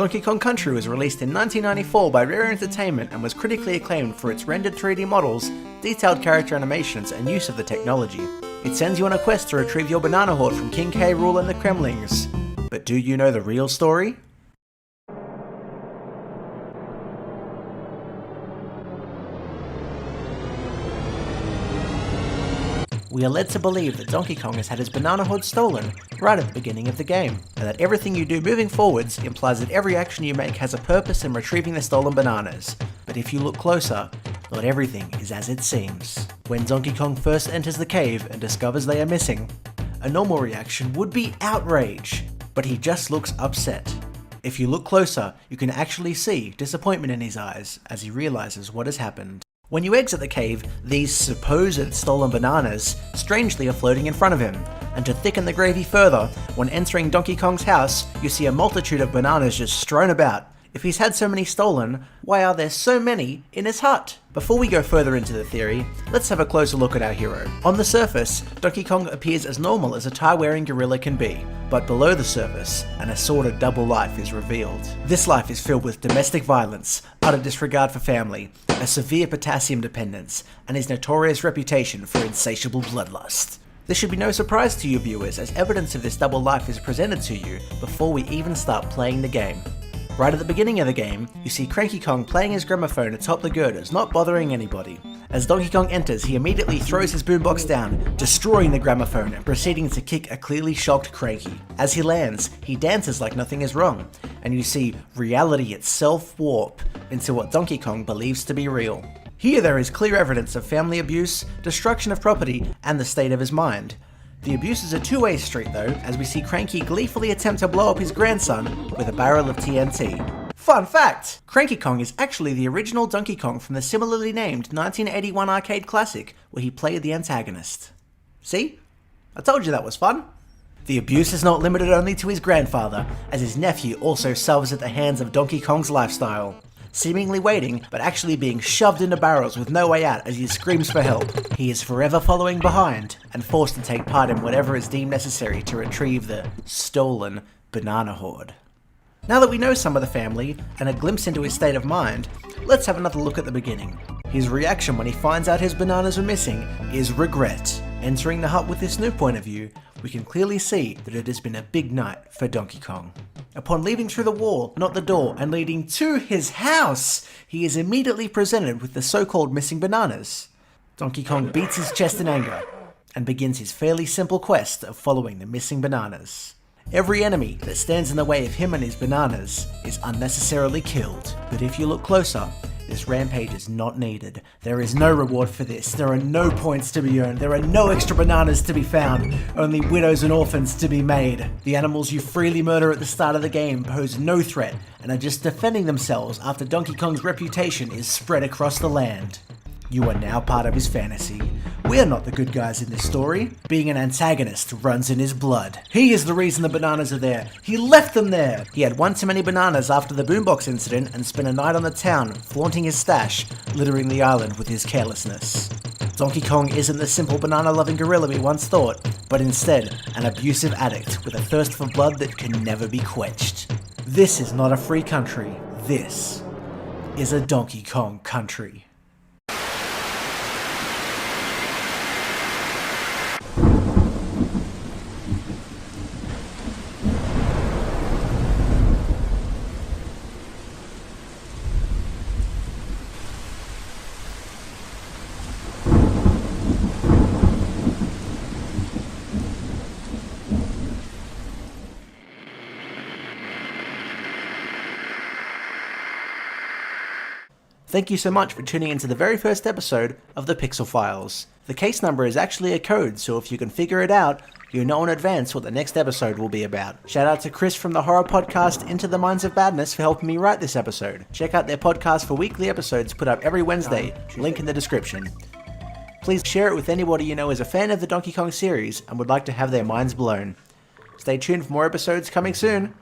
Donkey Kong Country was released in 1994 by Rare Entertainment and was critically acclaimed for its rendered 3D models, detailed character animations, and use of the technology. It sends you on a quest to retrieve your banana hoard from King K. Rool and the Kremlings. But do you know the real story? We are led to believe that Donkey Kong has had his banana hoard stolen right at the beginning of the game, and that everything you do moving forwards implies that every action you make has a purpose in retrieving the stolen bananas. But if you look closer, not everything is as it seems. When Donkey Kong first enters the cave and discovers they are missing, a normal reaction would be outrage, but he just looks upset. If you look closer, you can actually see disappointment in his eyes as he realizes what has happened. When you exit the cave, these supposed stolen bananas strangely are floating in front of him, and to thicken the gravy further, when entering Donkey Kong's house, you see a multitude of bananas just strewn about. If he's had so many stolen, why are there so many in his hut? Before we go further into the theory, let's have a closer look at our hero. On the surface, Donkey Kong appears as normal as a tie-wearing gorilla can be, but below the surface, an assorted double life is revealed. This life is filled with domestic violence, utter disregard for family, a severe potassium dependence, and his notorious reputation for insatiable bloodlust. This should be no surprise to you viewers, as evidence of this double life is presented to you before we even start playing the game. Right at the beginning of the game, you see Cranky Kong playing his gramophone atop the girders, not bothering anybody. As Donkey Kong enters, he immediately throws his boombox down, destroying the gramophone and proceeding to kick a clearly shocked Cranky. As he lands, he dances like nothing is wrong, and you see reality itself warp into what Donkey Kong believes to be real. Here there is clear evidence of family abuse, destruction of property, and the state of his mind. The abuse is a two-way street though, as we see Cranky gleefully attempt to blow up his grandson with a barrel of TNT. Fun fact! Cranky Kong is actually the original Donkey Kong from the similarly named 1981 arcade classic, where he played the antagonist. See? I told you that was fun! The abuse is not limited only to his grandfather, as his nephew also suffers at the hands of Donkey Kong's lifestyle. Seemingly waiting, but actually being shoved into barrels with no way out as he screams for help. He is forever following behind, and forced to take part in whatever is deemed necessary to retrieve the stolen banana hoard. Now that we know some of the family, and a glimpse into his state of mind, let's have another look at the beginning. His reaction when he finds out his bananas are missing is regret. Entering the hut with this new point of view, we can clearly see that it has been a big night for Donkey Kong. Upon leaving through the wall, not the door, and leading to his house, he is immediately presented with the so-called missing bananas. Donkey Kong beats his chest in anger, and begins his fairly simple quest of following the missing bananas. Every enemy that stands in the way of him and his bananas is unnecessarily killed, but if you look closer, this rampage is not needed. There is no reward for this, there are no points to be earned, there are no extra bananas to be found, only widows and orphans to be made. The animals you freely murder at the start of the game pose no threat and are just defending themselves after Donkey Kong's reputation is spread across the land. You are now part of his fantasy. We are not the good guys in this story. Being an antagonist runs in his blood. He is the reason the bananas are there. He left them there. He had one too many bananas after the boombox incident and spent a night on the town flaunting his stash, littering the island with his carelessness. Donkey Kong isn't the simple banana-loving gorilla we once thought, but instead an abusive addict with a thirst for blood that can never be quenched. This is not a free country. This is a Donkey Kong country. Thank you so much for tuning into the very first episode of the Pixel Files. The case number is actually a code, so if you can figure it out, you know in advance what the next episode will be about. Shout out to Chris from the horror podcast Into the Minds of Badness for helping me write this episode. Check out their podcast for weekly episodes put up every Wednesday, link in the description. Please share it with anybody you know is a fan of the Donkey Kong series and would like to have their minds blown. Stay tuned for more episodes coming soon.